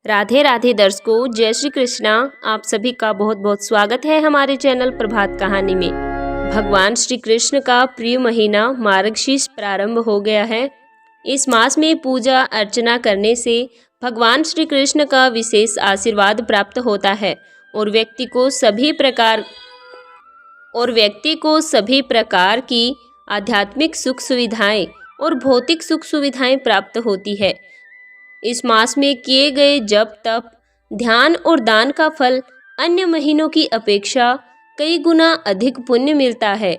राधे राधे दर्शकों, जय श्री कृष्णा। आप सभी का बहुत बहुत स्वागत है हमारे चैनल प्रभात कहानी में। भगवान श्री कृष्ण का प्रिय महीना मार्गशीर्ष प्रारंभ हो गया है। इस मास में पूजा अर्चना करने से भगवान श्री कृष्ण का विशेष आशीर्वाद प्राप्त होता है और व्यक्ति को सभी प्रकार की आध्यात्मिक सुख सुविधाएं और भौतिक सुख सुविधाएं प्राप्त होती है। इस मास में किए गए जप तप, ध्यान और दान का फल अन्य महीनों की अपेक्षा कई गुना अधिक पुण्य मिलता है।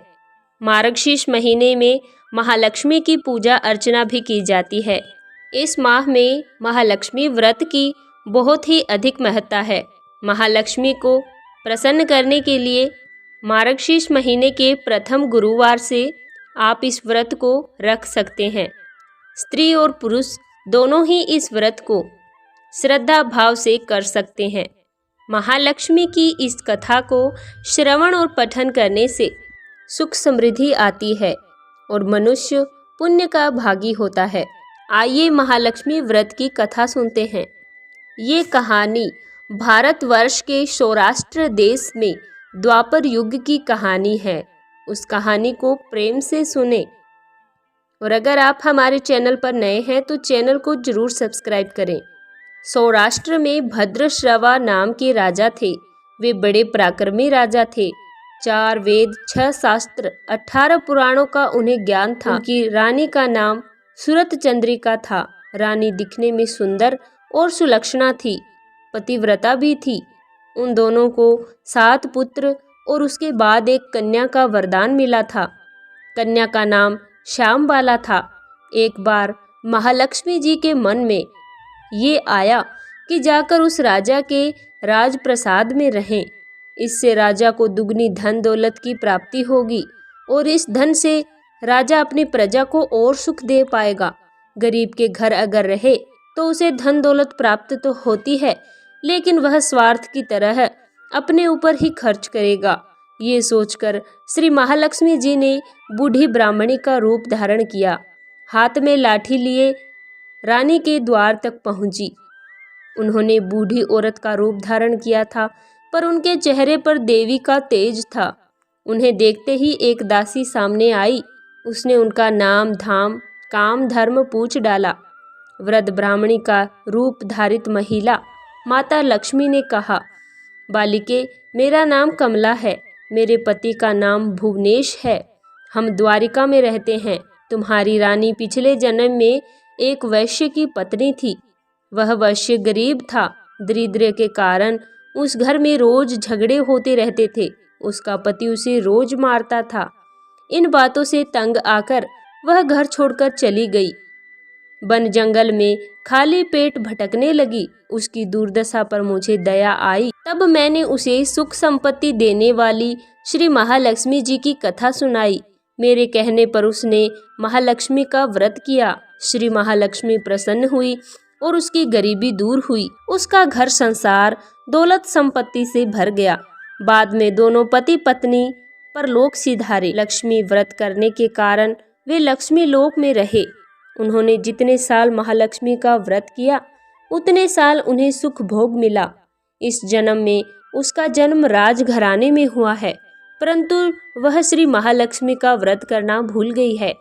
मार्गशीर्ष महीने में महालक्ष्मी की पूजा अर्चना भी की जाती है। इस माह में महालक्ष्मी व्रत की बहुत ही अधिक महत्ता है। महालक्ष्मी को प्रसन्न करने के लिए मार्गशीर्ष महीने के प्रथम गुरुवार से आप इस व्रत को रख सकते हैं। स्त्री और पुरुष दोनों ही इस व्रत को श्रद्धा भाव से कर सकते हैं। महालक्ष्मी की इस कथा को श्रवण और पठन करने से सुख समृद्धि आती है और मनुष्य पुण्य का भागी होता है। आइए महालक्ष्मी व्रत की कथा सुनते हैं। ये कहानी भारतवर्ष के सौराष्ट्र देश में द्वापर युग की कहानी है। उस कहानी को प्रेम से सुने। और अगर आप हमारे चैनल पर नए हैं तो चैनल को जरूर सब्सक्राइब करें। सौराष्ट्र में भद्रश्रवा नाम के राजा थे। वे बड़े पराक्रमी राजा थे। 4 वेद, 6 शास्त्र, 18 पुराणों का उन्हें ज्ञान था। उनकी रानी का नाम सुरत चंद्रिका था। रानी दिखने में सुंदर और सुलक्षणा थी, पतिव्रता भी थी। उन दोनों को 7 पुत्र और उसके बाद एक कन्या का वरदान मिला था। कन्या का नाम श्यामबाला था। एक बार महालक्ष्मी जी के मन में ये आया कि जाकर उस राजा के राजप्रसाद में रहें। इससे राजा को दुगनी धन दौलत की प्राप्ति होगी और इस धन से राजा अपनी प्रजा को और सुख दे पाएगा। गरीब के घर अगर रहे तो उसे धन दौलत प्राप्त तो होती है, लेकिन वह स्वार्थ की तरह अपने ऊपर ही खर्च करेगा। ये सोचकर श्री महालक्ष्मी जी ने बूढ़ी ब्राह्मणी का रूप धारण किया। हाथ में लाठी लिए रानी के द्वार तक पहुंची। उन्होंने बूढ़ी औरत का रूप धारण किया था, पर उनके चेहरे पर देवी का तेज था। उन्हें देखते ही एक दासी सामने आई। उसने उनका नाम धाम काम धर्म पूछ डाला। वृद्ध ब्राह्मणी का रूप धारित महिला माता लक्ष्मी ने कहा, बालिके, मेरा नाम कमला है। मेरे पति का नाम भुवनेश है। हम द्वारिका में रहते हैं। तुम्हारी रानी पिछले जन्म में एक वैश्य की पत्नी थी। वह वैश्य गरीब था। दरिद्र के कारण उस घर में रोज झगड़े होते रहते थे। उसका पति उसे रोज मारता था। इन बातों से तंग आकर वह घर छोड़कर चली गई। वन जंगल में खाली पेट भटकने लगी। उसकी दुर्दशा पर मुझे दया आई। तब मैंने उसे सुख संपत्ति देने वाली श्री महालक्ष्मी जी की कथा सुनाई। मेरे कहने पर उसने महालक्ष्मी का व्रत किया। श्री महालक्ष्मी प्रसन्न हुई और उसकी गरीबी दूर हुई। उसका घर संसार दौलत संपत्ति से भर गया। बाद में दोनों पति पत्नी परलोक सिधारे। लक्ष्मी व्रत करने के कारण वे लक्ष्मी लोक में रहे। उन्होंने जितने साल महालक्ष्मी का व्रत किया उतने साल उन्हें सुख भोग मिला। इस जन्म में उसका जन्म राजघराने में हुआ है, परंतु वह श्री महालक्ष्मी का व्रत करना भूल गई है।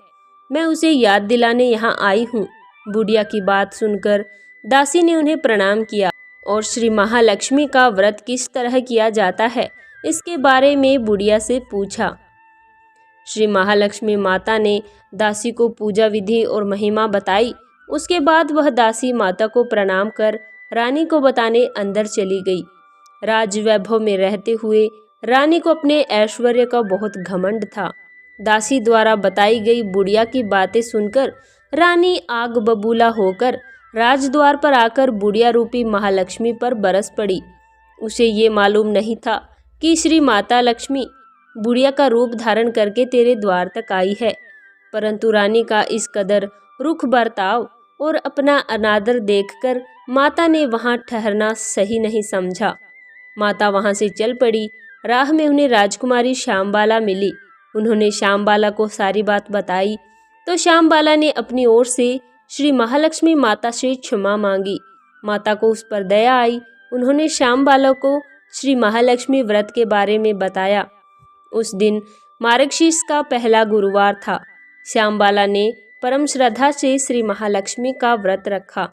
मैं उसे याद दिलाने यहाँ आई हूँ। बुढ़िया की बात सुनकर दासी ने उन्हें प्रणाम किया और श्री महालक्ष्मी का व्रत किस तरह किया जाता है इसके बारे में बुढ़िया से पूछा। श्री महालक्ष्मी माता ने दासी को पूजा विधि और महिमा बताई। उसके बाद वह दासी माता को प्रणाम कर रानी को बताने अंदर चली गई। राजवैभव में रहते हुए रानी को अपने ऐश्वर्य का बहुत घमंड था। दासी द्वारा बताई गई बुढ़िया की बातें सुनकर रानी आग बबूला होकर राजद्वार पर आकर बुढ़िया रूपी महालक्ष्मी पर बरस पड़ी। उसे ये मालूम नहीं था कि श्री माता लक्ष्मी बुढ़िया का रूप धारण करके तेरे द्वार तक आई है, परंतु रानी का इस कदर रुख बर्ताव और अपना अनादर देखकर माता ने वहां ठहरना सही नहीं समझा। माता वहां से चल पड़ी। राह में उन्हें राजकुमारी श्यामबाला मिली। उन्होंने श्यामबाला को सारी बात बताई तो श्यामबाला ने अपनी ओर से श्री महालक्ष्मी माता से क्षमा मांगी। माता को उस पर दया आई। उन्होंने श्यामबाला को श्री महालक्ष्मी व्रत के बारे में बताया। उस दिन मार्गशीर्ष का पहला गुरुवार था। श्यामबाला ने परम श्रद्धा से श्री महालक्ष्मी का व्रत रखा।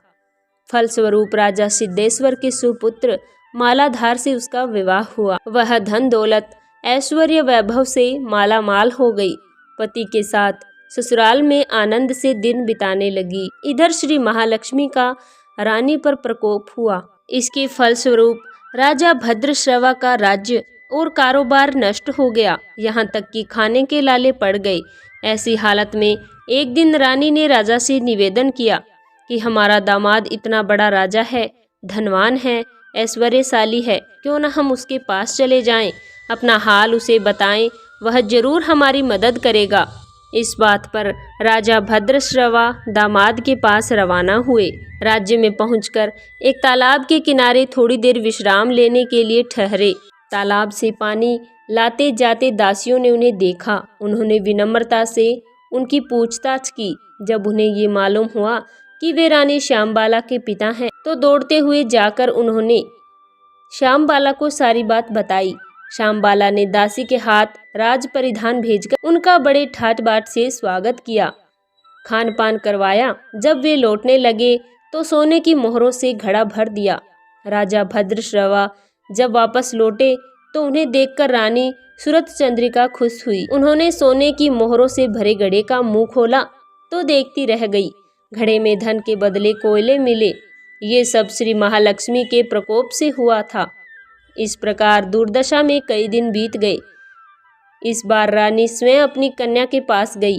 फलस्वरूप राजा सिद्धेश्वर के सुपुत्र मालाधार से उसका विवाह हुआ। वह धन दौलत ऐश्वर्य वैभव से माला माल हो गई। पति के साथ ससुराल में आनंद से दिन बिताने लगी। इधर श्री महालक्ष्मी का रानी पर प्रकोप हुआ। इसके फलस्वरूप राजा भद्रश्रवा का राज्य और कारोबार नष्ट हो गया, यहाँ तक कि खाने के लाले पड़ गए। ऐसी हालत में एक दिन रानी ने राजा से निवेदन किया कि हमारा दामाद इतना बड़ा राजा है, धनवान है, ऐश्वर्यशाली है, क्यों न हम उसके पास चले जाएं, अपना हाल उसे बताएं, वह जरूर हमारी मदद करेगा। इस बात पर राजा भद्रश्रवा दामाद के पास रवाना हुए। राज्य में पहुंचकर एक तालाब के किनारे थोड़ी देर विश्राम लेने के लिए ठहरे। तालाब से पानी लाते जाते दासियों ने उन्हें देखा। उन्होंने विनम्रता से उनकी पूछताछ की। जब उन्हें ये मालूम हुआ कि वे रानी श्यामबाला के पिता हैं, तो दौड़ते हुए जाकर उन्होंने श्यामबाला को सारी बात बताई। श्यामबाला ने दासी के हाथ राज परिधान भेजकर उनका बड़े ठाट बाट से स्वागत किया, खान पान करवाया। जब वे लौटने लगे तो सोने की मोहरों से घड़ा भर दिया। राजा भद्रश्रवा जब वापस लौटे तो उन्हें देखकर रानी सूरत चंद्रिका खुश हुई। उन्होंने सोने की मोहरों से भरे घड़े का मुंह खोला तो देखती रह गई। घड़े में धन के बदले कोयले मिले। ये सब श्री महालक्ष्मी के प्रकोप से हुआ था। इस प्रकार दुर्दशा में कई दिन बीत गए। इस बार रानी स्वयं अपनी कन्या के पास गई।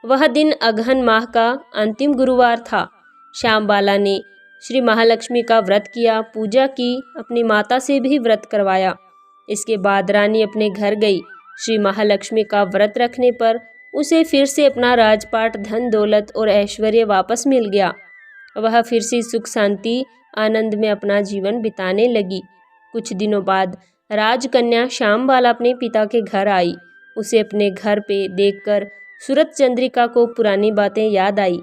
वह दिन अगहन माह का अंतिम गुरुवार था। श्यामबाला ने श्री महालक्ष्मी का व्रत किया, पूजा की, अपनी माता से भी व्रत करवाया। इसके बाद रानी अपने घर गई। श्री महालक्ष्मी का व्रत रखने पर उसे फिर से अपना राजपाट, धन दौलत और ऐश्वर्य वापस मिल गया। वह फिर से सुख शांति आनंद में अपना जीवन बिताने लगी। कुछ दिनों बाद राजकन्या श्यामबाला अपने पिता के घर आई। उसे अपने घर पे देखकर सूरत चंद्रिका को पुरानी बातें याद आई।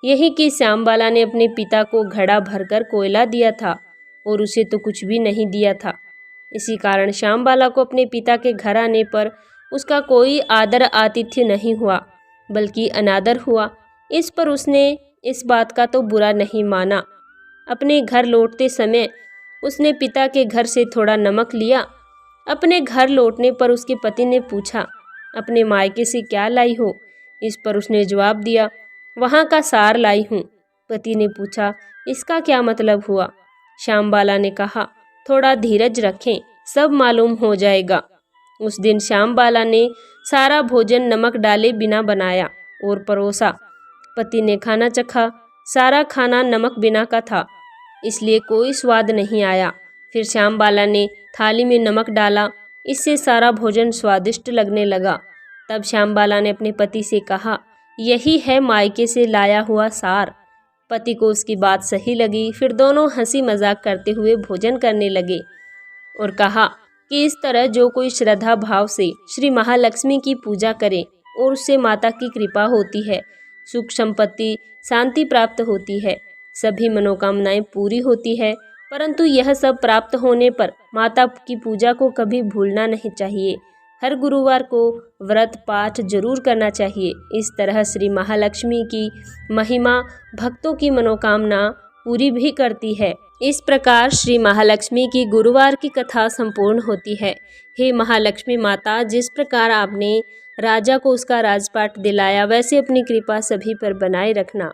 यही कि श्यामबाला ने अपने पिता को घड़ा भरकर कोयला दिया था और उसे तो कुछ भी नहीं दिया था। इसी कारण श्यामबाला को अपने पिता के घर आने पर उसका कोई आदर आतिथ्य नहीं हुआ, बल्कि अनादर हुआ। इस पर उसने इस बात का तो बुरा नहीं माना। अपने घर लौटते समय उसने पिता के घर से थोड़ा नमक लिया। अपने घर लौटने पर उसके पति ने पूछा, अपने मायके से क्या लाई हो? इस पर उसने जवाब दिया, वहाँ का सार लाई हूँ। पति ने पूछा, इसका क्या मतलब हुआ? श्यामबाला ने कहा, थोड़ा धीरज रखें, सब मालूम हो जाएगा। उस दिन श्यामबाला ने सारा भोजन नमक डाले बिना बनाया और परोसा। पति ने खाना चखा। सारा खाना नमक बिना का था, इसलिए कोई स्वाद नहीं आया। फिर श्यामबाला ने थाली में नमक डाला, इससे सारा भोजन स्वादिष्ट लगने लगा। तब श्यामबाला ने अपने पति से कहा, यही है मायके से लाया हुआ सार। पति को उसकी बात सही लगी। फिर दोनों हंसी मजाक करते हुए भोजन करने लगे और कहा कि इस तरह जो कोई श्रद्धा भाव से श्री महालक्ष्मी की पूजा करे और उससे माता की कृपा होती है, सुख संपत्ति शांति प्राप्त होती है, सभी मनोकामनाएं पूरी होती है। परंतु यह सब प्राप्त होने पर माता की पूजा को कभी भूलना नहीं चाहिए। हर गुरुवार को व्रत पाठ जरूर करना चाहिए। इस तरह श्री महालक्ष्मी की महिमा भक्तों की मनोकामना पूरी भी करती है। इस प्रकार श्री महालक्ष्मी की गुरुवार की कथा संपूर्ण होती है। हे महालक्ष्मी माता, जिस प्रकार आपने राजा को उसका राजपाट दिलाया, वैसे अपनी कृपा सभी पर बनाए रखना।